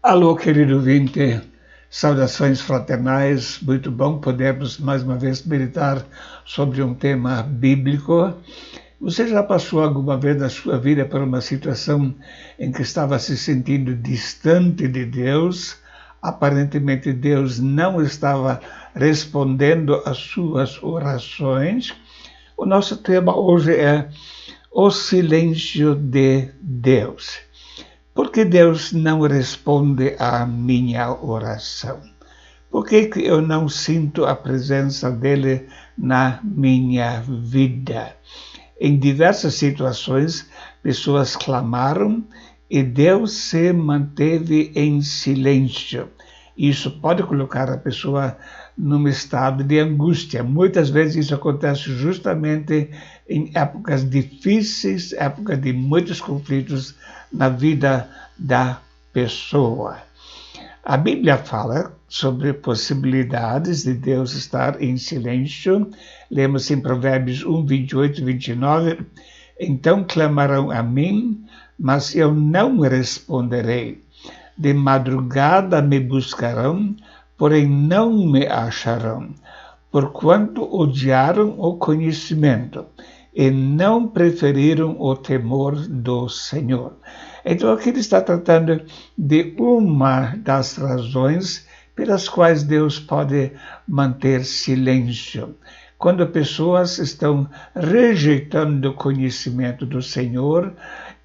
Alô, querido ouvinte, saudações fraternais, muito bom podermos mais uma vez meditar sobre um tema bíblico. Você já passou alguma vez na sua vida por uma situação em que estava se sentindo distante de Deus? Aparentemente Deus não estava respondendo às suas orações. O nosso tema hoje é o silêncio de Deus. Por que Deus não responde à minha oração? Por que eu não sinto a presença dele na minha vida? Em diversas situações, pessoas clamaram e Deus se manteve em silêncio. Isso pode colocar a pessoa num estado de angústia. Muitas vezes isso acontece justamente em épocas difíceis, épocas de muitos conflitos na vida da pessoa. A Bíblia fala sobre possibilidades de Deus estar em silêncio. Lemos em Provérbios 1, 28 e 29. Então clamarão a mim, mas eu não responderei. De madrugada me buscarão, porém não me acharão, porquanto odiaram o conhecimento e não preferiram o temor do Senhor. Então aqui ele está tratando de uma das razões pelas quais Deus pode manter silêncio. Quando pessoas estão rejeitando o conhecimento do Senhor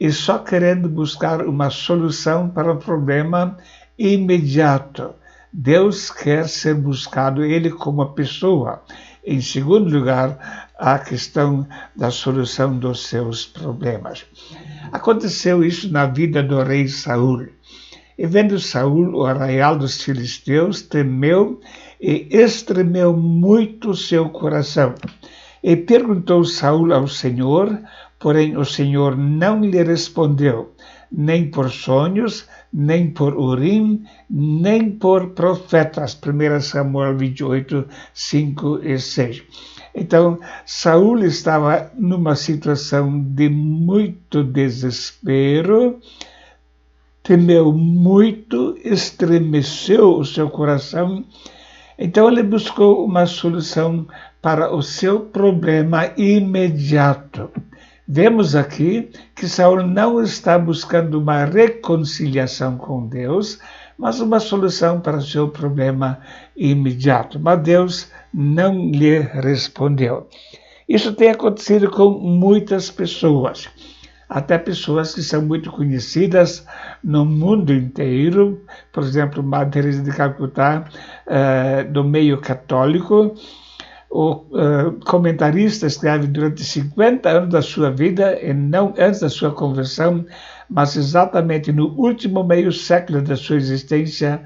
e só querendo buscar uma solução para o problema imediato. Deus quer ser buscado, ele como a pessoa. Em segundo lugar, a questão da solução dos seus problemas. Aconteceu isso na vida do rei Saul. E vendo Saul o arraial dos filisteus, temeu e estremeu muito o seu coração. E perguntou Saul ao Senhor, porém o Senhor não lhe respondeu, nem por sonhos, nem por Urim, nem por profetas. 1 Samuel 28, 5 e 6. Então, Saul estava numa situação de muito desespero, temeu muito, estremeceu o seu coração. Então ele buscou uma solução para o seu problema imediato. Vemos aqui que Saul não está buscando uma reconciliação com Deus, mas uma solução para o seu problema imediato. Mas Deus não lhe respondeu. Isso tem acontecido com muitas pessoas, até pessoas que são muito conhecidas no mundo inteiro, por exemplo, Madre Teresa de Calcutá, do meio católico. O comentarista escreve durante 50 anos da sua vida, e não antes da sua conversão, mas exatamente no último meio século da sua existência,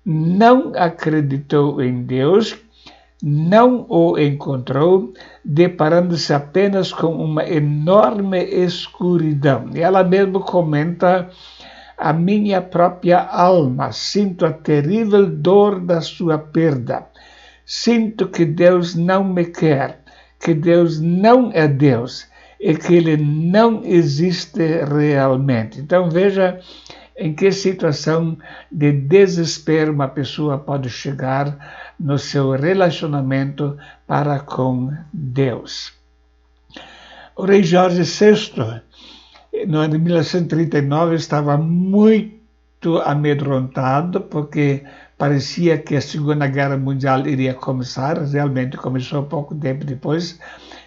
não acreditou em Deus, não o encontrou, deparando-se apenas com uma enorme escuridão. E ela mesma comenta: a minha própria alma, sinto a terrível dor da sua perda. Sinto que Deus não me quer, que Deus não é Deus e que Ele não existe realmente. Então veja em que situação de desespero uma pessoa pode chegar no seu relacionamento para com Deus. O rei Jorge VI, no ano de 1939, estava muito amedrontado, porque parecia que a Segunda Guerra Mundial iria começar, realmente começou pouco tempo depois.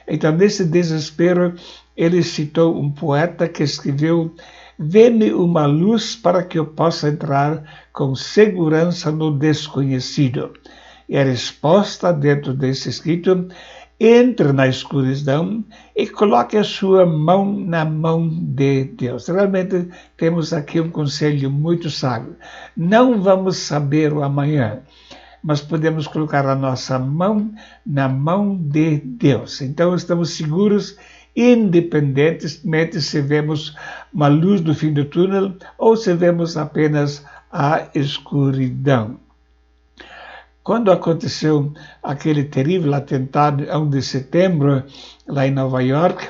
Então, nesse desespero, ele citou um poeta que escreveu: "Vê-me uma luz para que eu possa entrar com segurança no desconhecido." E a resposta dentro desse escrito: entre na escuridão e coloque a sua mão na mão de Deus. Realmente temos aqui um conselho muito sábio. Não vamos saber o amanhã, mas podemos colocar a nossa mão na mão de Deus. Então estamos seguros, independentemente se vemos uma luz no fim do túnel ou se vemos apenas a escuridão. Quando aconteceu aquele terrível atentado, 11 de setembro, lá em Nova York,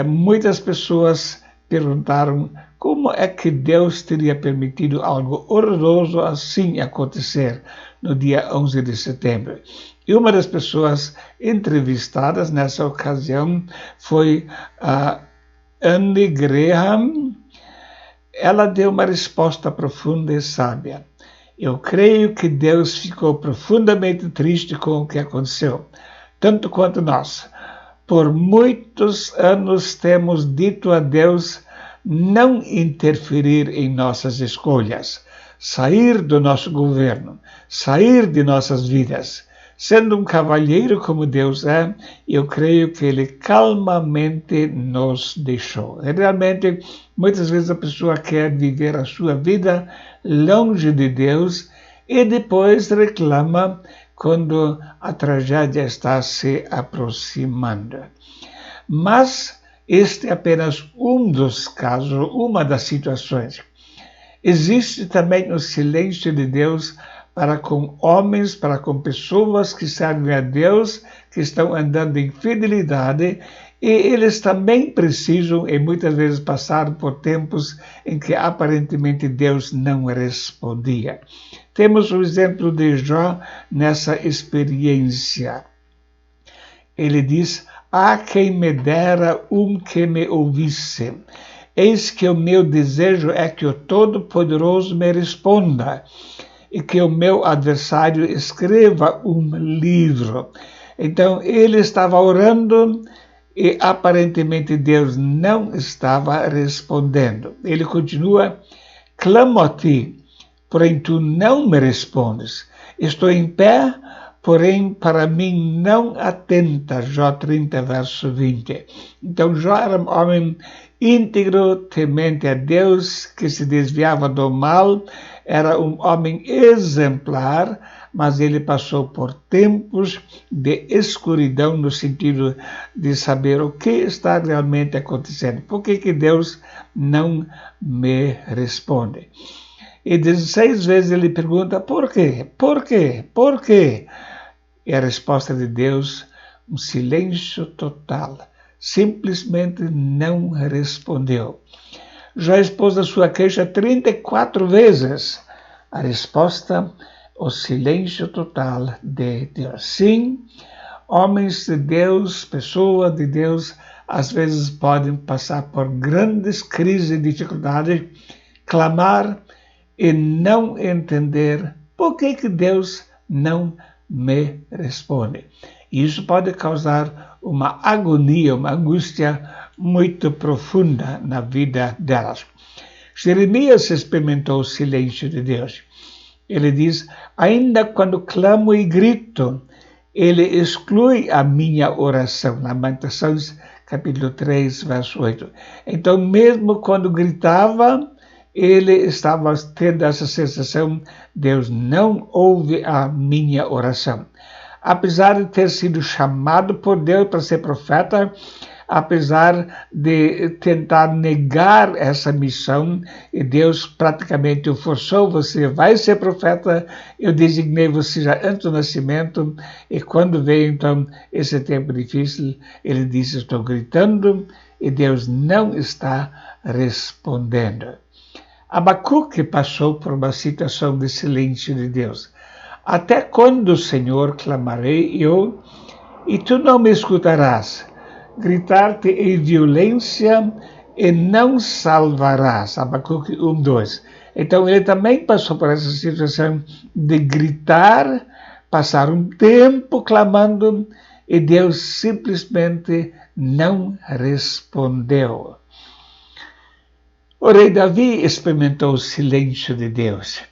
muitas pessoas perguntaram Como é que Deus teria permitido algo horroroso assim acontecer no dia 11 de setembro? E uma das pessoas entrevistadas nessa ocasião foi a Anne Graham. Ela deu uma resposta profunda e sábia. Eu creio que Deus ficou profundamente triste com o que aconteceu, tanto quanto nós. Por muitos anos temos dito a Deus não interferir em nossas escolhas, sair do nosso governo, sair de nossas vidas. Sendo um cavalheiro como Deus é, eu creio que Ele calmamente nos deixou. Realmente, muitas vezes a pessoa quer viver a sua vida longe de Deus e depois reclama quando a tragédia está se aproximando. Mas este é apenas um dos casos, uma das situações. Existe também o silêncio de Deus para com homens, para com pessoas que servem a Deus, que estão andando em fidelidade, e eles também precisam, e muitas vezes passaram por tempos em que aparentemente Deus não respondia. Temos o exemplo de Jó nessa experiência. Ele diz: "Ah, quem me dera que me ouvisse. Eis que o meu desejo é que o Todo-Poderoso me responda e que o meu adversário escreva um livro." Então ele estava orando e aparentemente Deus não estava respondendo. Ele continua: "Clamo a ti, porém tu não me respondes. Estou em pé, porém para mim não atenta." Jó 30, verso 20. Então Jó era um homem íntegro, temente a Deus, que se desviava do mal, era um homem exemplar, mas ele passou por tempos de escuridão no sentido de saber o que está realmente acontecendo. Por que Deus não me responde? E 16 vezes ele pergunta: por quê? Por quê? Por quê? E a resposta de Deus, um silêncio total. Simplesmente não respondeu. Já expôs a sua queixa 34 vezes. A resposta, o silêncio total de Deus. Sim, homens de Deus, pessoas de Deus, às vezes podem passar por grandes crises e dificuldades, clamar e não entender por que Deus não me responde. Isso pode causar uma agonia, uma angústia muito profunda na vida delas. Jeremias experimentou o silêncio de Deus. Ele diz: ainda quando clamo e grito, ele exclui a minha oração. Lamentações, capítulo 3, verso 8. Então, mesmo quando gritava, ele estava tendo essa sensação: Deus não ouve a minha oração. Apesar de ter sido chamado por Deus para ser profeta, apesar de tentar negar essa missão, e Deus praticamente o forçou: você vai ser profeta, eu designei você já antes do nascimento. E quando veio então esse tempo difícil, ele disse: estou gritando e Deus não está respondendo. Abacuque passou por uma situação de silêncio de Deus. Até quando, Senhor, clamarei eu, e tu não me escutarás? Gritar-te em violência e não salvarás. Abacuque 1:2. Então ele também passou por essa situação de gritar, passar um tempo clamando, e Deus simplesmente não respondeu. O rei Davi experimentou o silêncio de Deus.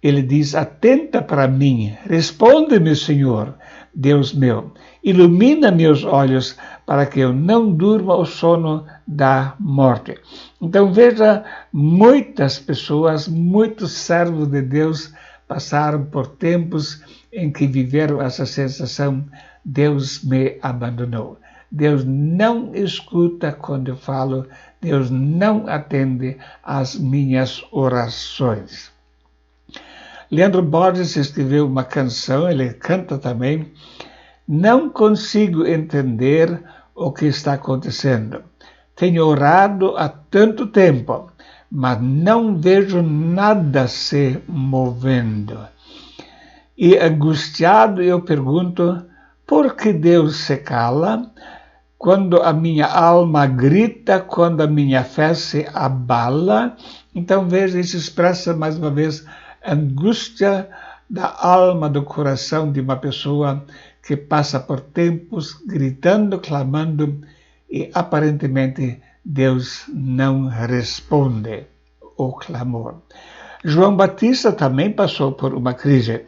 Ele diz: atenta para mim, responde-me, Senhor, Deus meu, ilumina meus olhos para que eu não durma o sono da morte. Então veja, muitas pessoas, muitos servos de Deus passaram por tempos em que viveram essa sensação: Deus me abandonou. Deus não escuta quando eu falo, Deus não atende às minhas orações. Leandro Borges escreveu uma canção, ele canta também: não consigo entender o que está acontecendo. Tenho orado há tanto tempo, mas não vejo nada se movendo. E angustiado eu pergunto, por que Deus se cala? Quando a minha alma grita, quando a minha fé se abala. Então veja, isso expressa mais uma vez a angústia da alma, do coração de uma pessoa que passa por tempos gritando, clamando e aparentemente Deus não responde o clamor. João Batista também passou por uma crise.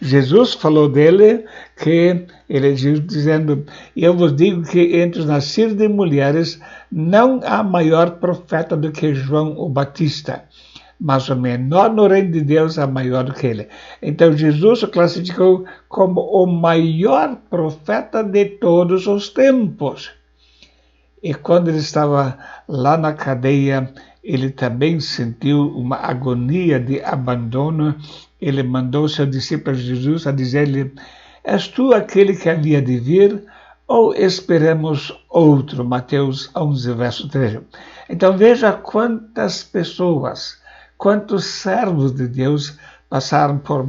Jesus falou dele que ele dizendo, eu vos digo que entre os nascidos de mulheres não há maior profeta do que João o Batista, mas o menor no reino de Deus é maior do que ele. Então Jesus o classificou como o maior profeta de todos os tempos. E quando ele estava lá na cadeia, ele também sentiu uma agonia de abandono. Ele mandou seu discípulo Jesus a dizer-lhe, és tu aquele que havia de vir ou esperemos outro? Mateus 11, verso 13. Então veja quantas pessoas, quantos servos de Deus passaram por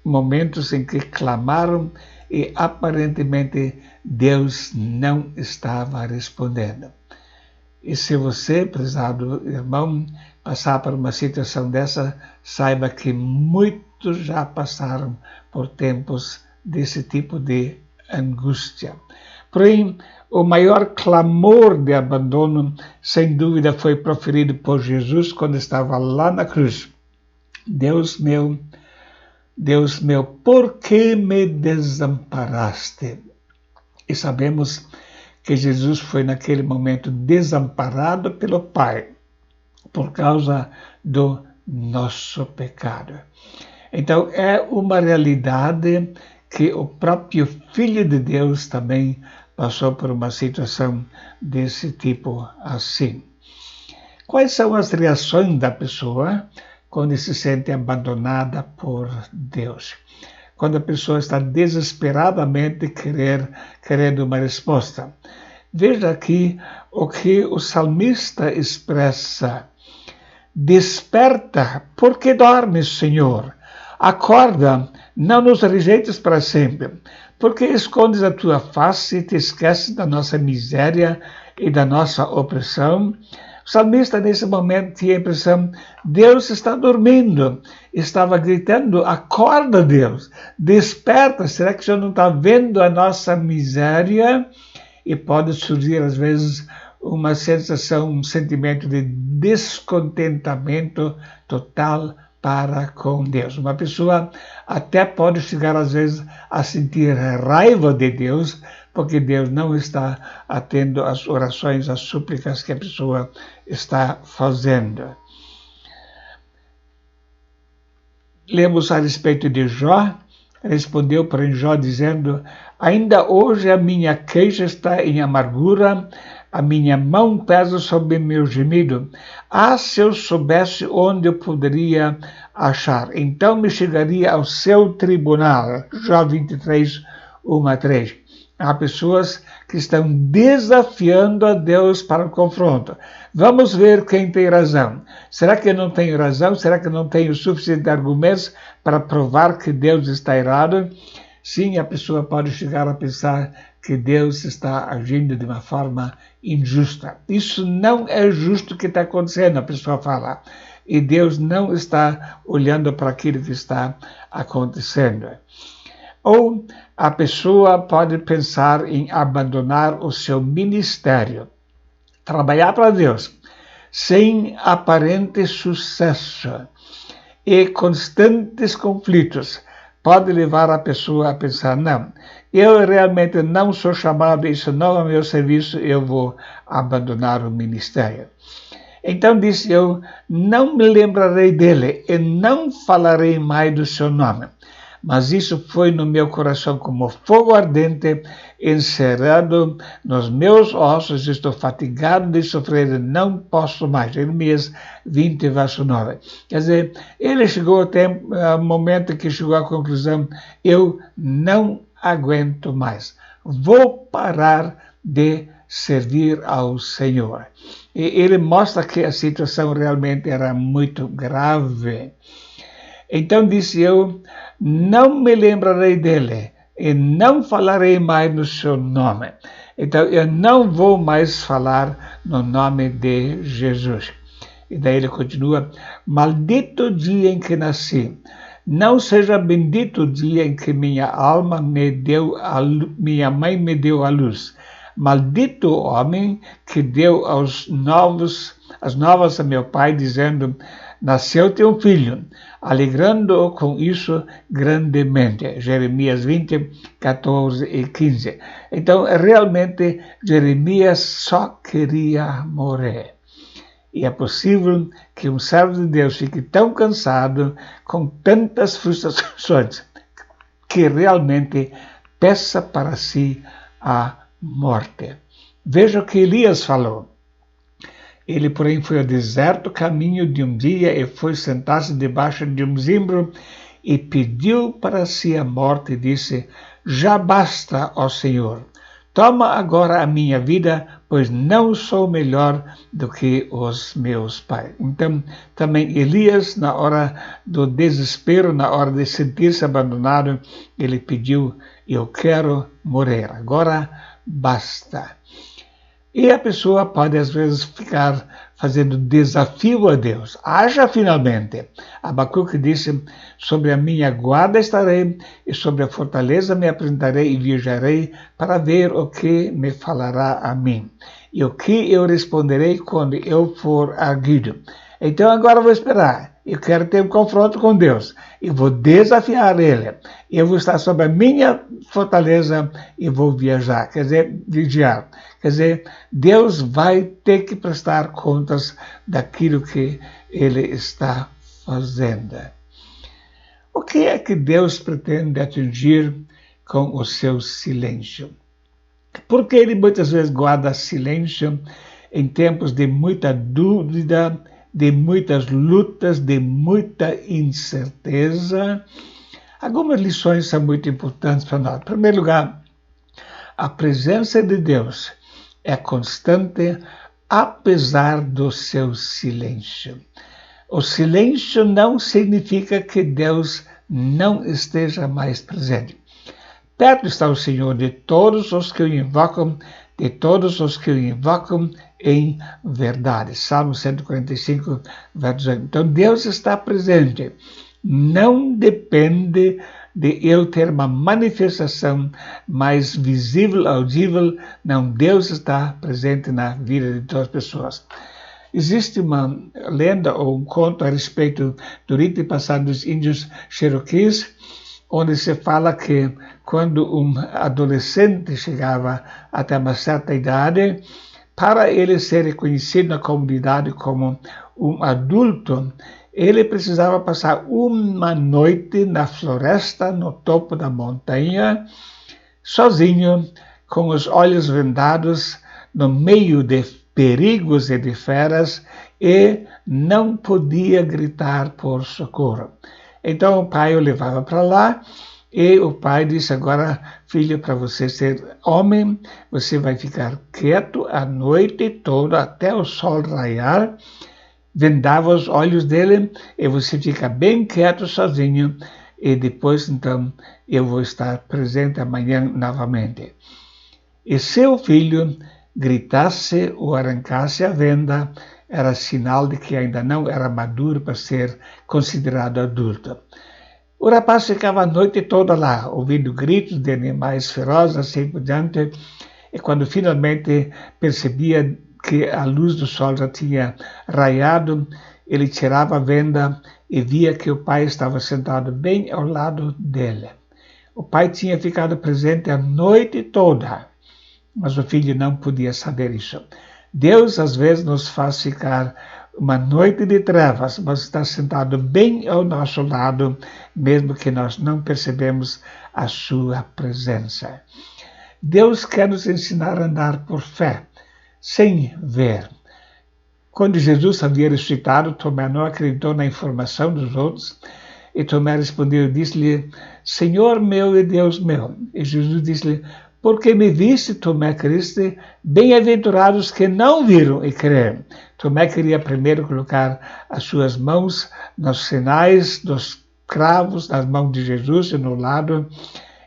momentos em que clamaram e aparentemente Deus não estava respondendo. E se você, prezado irmão, passar por uma situação dessa, saiba que muitos já passaram por tempos desse tipo de angústia. Porém, o maior clamor de abandono, sem dúvida, foi proferido por Jesus quando estava lá na cruz. Deus meu, por que me desamparaste? E sabemos que Jesus foi naquele momento desamparado pelo Pai por causa do nosso pecado. Então é uma realidade que o próprio Filho de Deus também passou por uma situação desse tipo assim. Quais são as reações da pessoa quando se sente abandonada por Deus? Quando a pessoa está desesperadamente querendo uma resposta. Veja aqui o que o salmista expressa. Desperta, porque dormes, Senhor. Acorda, não nos rejeites para sempre. Porque escondes a tua face e te esqueces da nossa miséria e da nossa opressão. O salmista, nesse momento, tinha a impressão, Deus está dormindo. Estava gritando, acorda, Deus, desperta. Será que o Senhor não está vendo a nossa miséria? E pode surgir, às vezes, uma sensação, um sentimento de descontentamento total para com Deus. Uma pessoa até pode chegar, às vezes, a sentir raiva de Deus, porque Deus não está atendendo às orações, às súplicas que a pessoa está fazendo. Lemos a respeito de Jó, respondeu porém Jó dizendo, ainda hoje a minha queixa está em amargura, a minha mão pesa sobre meu gemido. Ah, se eu soubesse onde eu poderia achar, então me chegaria ao seu tribunal. Jó 23, 1 a 3. Há pessoas que estão desafiando a Deus para o confronto. Vamos ver quem tem razão. Será que eu não tenho razão? Será que eu não tenho suficientes argumentos para provar que Deus está errado? Sim, a pessoa pode chegar a pensar que Deus está agindo de uma forma injusta. Isso não é justo o que está acontecendo, a pessoa fala. E Deus não está olhando para aquilo que está acontecendo. Ou a pessoa pode pensar em abandonar o seu ministério, trabalhar para Deus, sem aparente sucesso e constantes conflitos, pode levar a pessoa a pensar, não, eu realmente não sou chamado, isso não é meu serviço, eu vou abandonar o ministério. Então disse eu, não me lembrarei dele e não falarei mais do seu nome. Mas isso foi no meu coração como fogo ardente, encerrado nos meus ossos, estou fatigado de sofrer, não posso mais. Jeremias 20, verso 9. Quer dizer, ele chegou ao momento que chegou à conclusão, eu não aguento mais, vou parar de servir ao Senhor. E ele mostra que a situação realmente era muito grave. Então disse eu, não me lembrarei dele e não falarei mais no seu nome. Então eu não vou mais falar no nome de Jesus. E daí ele continua, maldito o dia em que nasci. Não seja bendito o dia em que minha mãe me deu à luz. Maldito o homem que deu as novas a meu pai, dizendo, nasceu-te um filho, alegrando-o com isso grandemente. Jeremias 20, 14 e 15. Então, realmente, Jeremias só queria morrer. E é possível que um servo de Deus fique tão cansado, com tantas frustrações, que realmente peça para si a morte. Veja o que Elias falou. Ele, porém, foi ao deserto caminho de um dia e foi sentar-se debaixo de um zimbro e pediu para si a morte e disse, já basta, ó Senhor. Toma agora a minha vida, pois não sou melhor do que os meus pais. Então, também Elias, na hora do desespero, na hora de sentir-se abandonado, ele pediu, eu quero morrer, agora basta. E a pessoa pode, às vezes, ficar fazendo desafio a Deus. Haja finalmente. Abacuque disse, sobre a minha guarda estarei, e sobre a fortaleza me apresentarei e viajarei para ver o que me falará a mim. E o que eu responderei quando eu for erguido. Então agora vou esperar. Eu quero ter um confronto com Deus. E vou desafiar Ele. Eu vou estar sob a minha fortaleza e vou viajar. Quer dizer, vigiar. Quer dizer, Deus vai ter que prestar contas daquilo que Ele está fazendo. O que é que Deus pretende atingir com o seu silêncio? Porque Ele muitas vezes guarda silêncio em tempos de muita dúvida, de muitas lutas, de muita incerteza. Algumas lições são muito importantes para nós. Em primeiro lugar, a presença de Deus é constante, apesar do seu silêncio. O silêncio não significa que Deus não esteja mais presente. Perto está o Senhor de todos os que o invocam, de todos os que o invocam em verdade. Salmo 145, verso 8. Então Deus está presente. Não depende de eu ter uma manifestação mais visível, audível. Não, Deus está presente na vida de todas as pessoas. Existe uma lenda ou um conto a respeito do rito passado dos índios Cherokees, onde se fala que quando um adolescente chegava até uma certa idade, para ele ser reconhecido na comunidade como um adulto, ele precisava passar uma noite na floresta, no topo da montanha, sozinho, com os olhos vendados, no meio de perigos e de feras, e não podia gritar por socorro. Então o pai o levava para lá, e o pai disse, agora, filho, para você ser homem, você vai ficar quieto a noite toda, até o sol raiar, vendava os olhos dele, e você fica bem quieto sozinho, e depois, então, eu vou estar presente amanhã novamente. E se o filho gritasse ou arrancasse a venda, era sinal de que ainda não era maduro para ser considerado adulto. O rapaz ficava a noite toda lá, ouvindo gritos de animais ferozes, assim por diante, e quando finalmente percebia que a luz do sol já tinha raiado, ele tirava a venda e via que o pai estava sentado bem ao lado dele. O pai tinha ficado presente a noite toda, mas o filho não podia saber isso. Deus, às vezes, nos faz ficar uma noite de trevas, mas está sentado bem ao nosso lado, mesmo que nós não percebemos a sua presença. Deus quer nos ensinar a andar por fé, sem ver. Quando Jesus havia ressuscitado, Tomé não acreditou na informação dos outros, e Tomé respondeu e disse-lhe, Senhor meu e Deus meu. E Jesus disse-lhe, porque me viste, Tomé Cristo, bem-aventurados que não viram e creram. Tomé queria primeiro colocar as suas mãos nos sinais dos cravos, nas mãos de Jesus e no lado,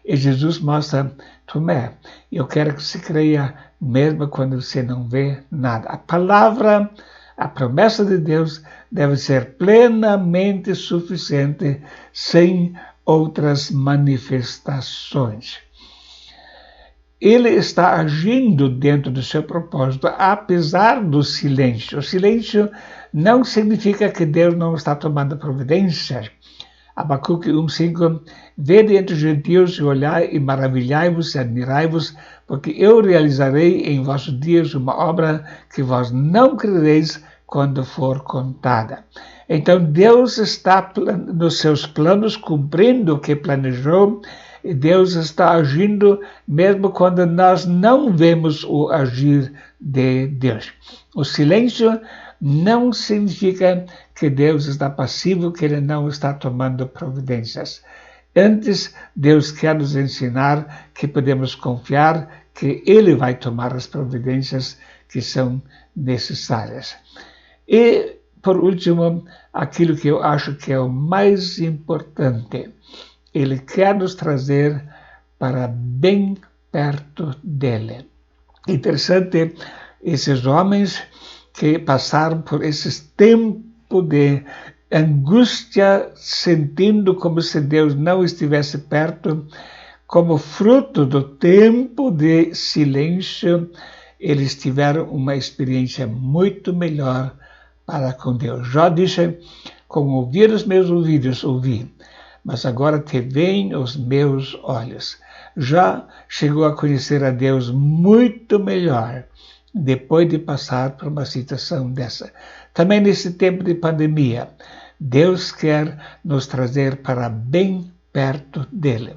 e Jesus mostra, Tomé, eu quero que você creia mesmo quando você não vê nada. A palavra, a promessa de Deus deve ser plenamente suficiente, sem outras manifestações. Ele está agindo dentro do seu propósito, apesar do silêncio. O silêncio não significa que Deus não está tomando providências. Abacuque 1,5, vede entre os gentios e olhai e maravilhai-vos e admirai-vos, porque eu realizarei em vossos dias uma obra que vós não crereis quando for contada. Então Deus está nos seus planos, cumprindo o que planejou, e Deus está agindo mesmo quando nós não vemos o agir de Deus. O silêncio não significa que Deus está passivo, que Ele não está tomando providências. Antes, Deus quer nos ensinar que podemos confiar que Ele vai tomar as providências que são necessárias. E, por último, aquilo que eu acho que é o mais importante, Ele quer nos trazer para bem perto dEle. Interessante, esses homens que passaram por esses tempos de angústia, sentindo como se Deus não estivesse perto, como fruto do tempo de silêncio, eles tiveram uma experiência muito melhor para com Deus. Jó disse, com ouvir os meus ouvidos, ouvi, mas agora te veem os meus olhos. Jó chegou a conhecer a Deus muito melhor depois de passar por uma situação dessa. Também nesse tempo de pandemia, Deus quer nos trazer para bem perto dele.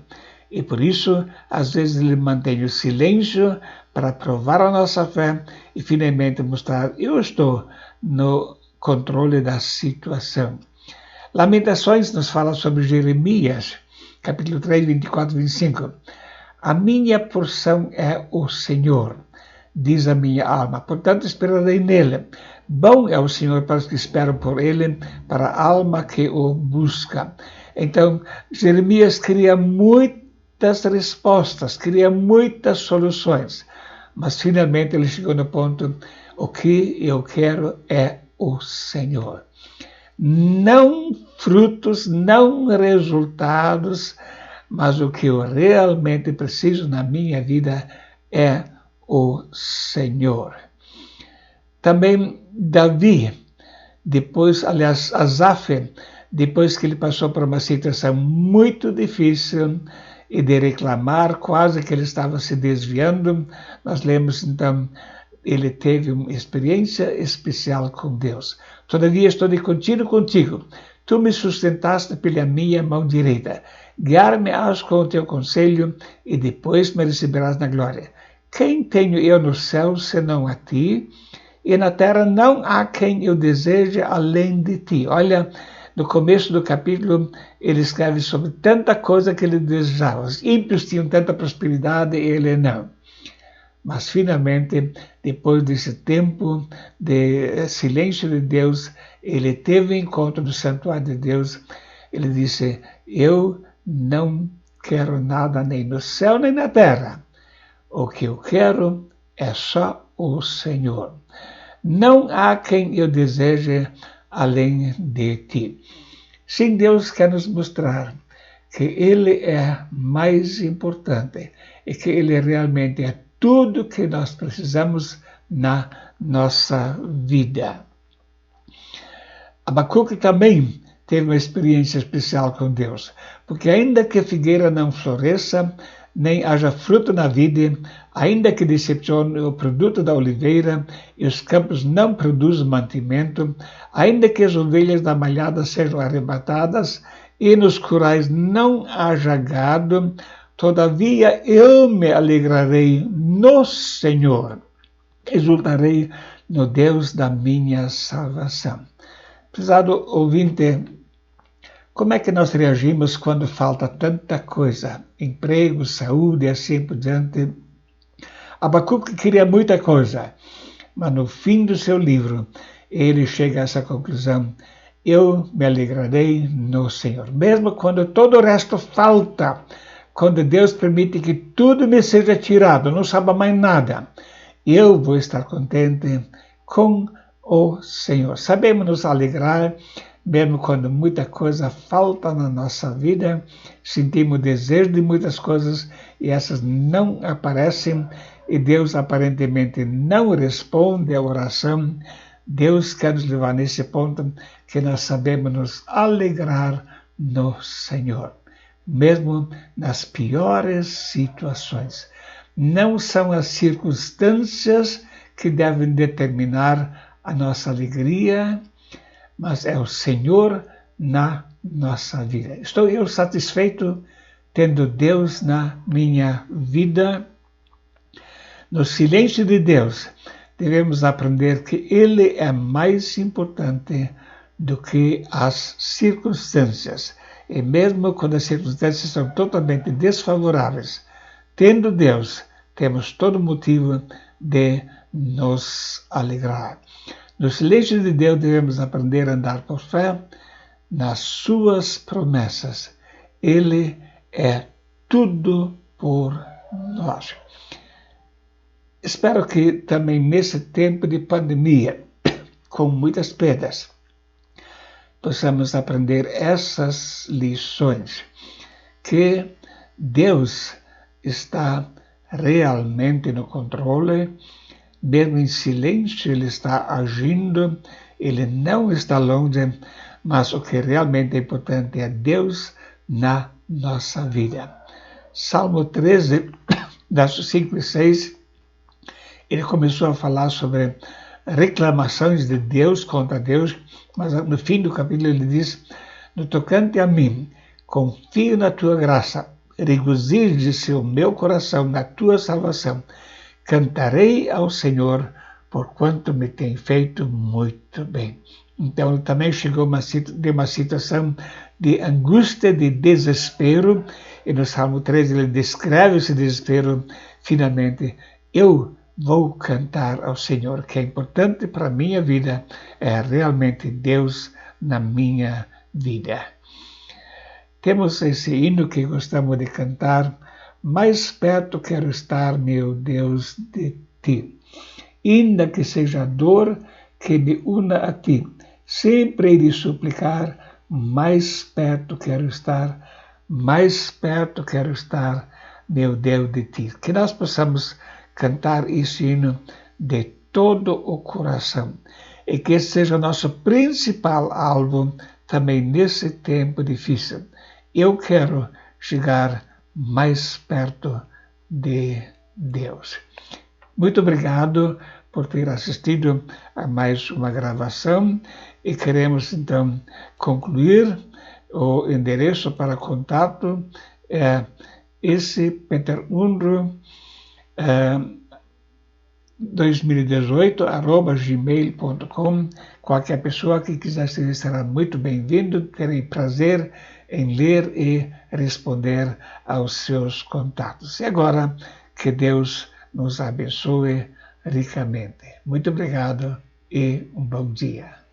E por isso, às vezes, Ele mantém o silêncio para provar a nossa fé e finalmente mostrar, eu estou no controle da situação. Lamentações nos fala sobre Jeremias, capítulo 3, 24 e 25. A minha porção é o Senhor, diz a minha alma, portanto esperarei nele. Bom é o Senhor para os que esperam por ele, para a alma que o busca. Então, Jeremias queria muitas respostas, queria muitas soluções, mas finalmente ele chegou no ponto, o que eu quero é o Senhor. Não frutos, não resultados, mas o que eu realmente preciso na minha vida é o Senhor. Também Davi, depois, aliás, Asaf, depois que ele passou por uma situação muito difícil e de reclamar, quase que ele estava se desviando, nós lemos então, ele teve uma experiência especial com Deus. Todavia estou de contínuo contigo, tu me sustentaste pela minha mão direita, guiar-me-ás com o teu conselho e depois me receberás na glória. Quem tenho eu no céu senão a ti? E na terra não há quem eu deseje além de ti. Olha, no começo do capítulo, ele escreve sobre tanta coisa que ele desejava. Os ímpios tinham tanta prosperidade e ele não. Mas finalmente, depois desse tempo de silêncio de Deus, ele teve um encontro no santuário de Deus. Ele disse, eu não quero nada nem no céu nem na terra. O que eu quero é só o Senhor. Não há quem eu deseje além de ti. Sim, Deus quer nos mostrar que Ele é mais importante e que Ele realmente é tudo que nós precisamos na nossa vida. Abacuque também teve uma experiência especial com Deus, porque ainda que a figueira não floresça, nem haja fruto na vide, ainda que decepcione o produto da oliveira e os campos não produzam mantimento, ainda que as ovelhas da malhada sejam arrebatadas e nos currais não haja gado, todavia eu me alegrarei no Senhor, exultarei no Deus da minha salvação. Prezado ouvinte, como é que nós reagimos quando falta tanta coisa? Emprego, saúde e assim por diante. Abacuque queria muita coisa, mas no fim do seu livro ele chega a essa conclusão: eu me alegrarei no Senhor. Mesmo quando todo o resto falta, quando Deus permite que tudo me seja tirado, não saiba mais nada, eu vou estar contente com o Senhor. Sabemos nos alegrar, mesmo quando muita coisa falta na nossa vida, sentimos desejo de muitas coisas e essas não aparecem, e Deus aparentemente não responde à oração. Deus quer nos levar nesse ponto que nós sabemos nos alegrar no Senhor, mesmo nas piores situações. Não são as circunstâncias que devem determinar a nossa alegria, mas é o Senhor na nossa vida. Estou eu satisfeito tendo Deus na minha vida? No silêncio de Deus, devemos aprender que Ele é mais importante do que as circunstâncias. E mesmo quando as circunstâncias são totalmente desfavoráveis, tendo Deus, temos todo motivo de nos alegrar. No silêncio de Deus, devemos aprender a andar por fé nas suas promessas. Ele é tudo por nós. Espero que também nesse tempo de pandemia, com muitas perdas, possamos aprender essas lições, que Deus está realmente no controle, mesmo em silêncio Ele está agindo, Ele não está longe, mas o que realmente é importante é Deus na nossa vida. Salmo 13, versos 5 e 6, ele começou a falar sobre reclamações de Deus contra Deus, mas no fim do capítulo ele diz: no tocante a mim, confio na tua graça, regozije-se o meu coração na tua salvação, cantarei ao Senhor, porquanto me tem feito muito bem. Então ele também chegou de uma situação de angústia, de desespero, e no Salmo 13 ele descreve esse desespero. Finalmente, eu vou cantar ao Senhor, que é importante para a minha vida, é realmente Deus na minha vida. Temos esse hino que gostamos de cantar: mais perto quero estar, meu Deus, de ti. Ainda que seja a dor que me una a ti, sempre hei de suplicar, mais perto quero estar, mais perto quero estar, meu Deus, de ti. Que nós possamos cantar esse hino de todo o coração, e que esse seja o nosso principal alvo também nesse tempo difícil. Eu quero chegar mais perto de Deus. Muito obrigado por ter assistido a mais uma gravação, e queremos então concluir. O endereço para contato é esse Peter Unruh 2018@gmail.com. Qualquer pessoa que quiser escrever será muito bem-vindo. Terei prazer em ler e responder aos seus contatos. E agora, que Deus nos abençoe ricamente. Muito obrigado e um bom dia.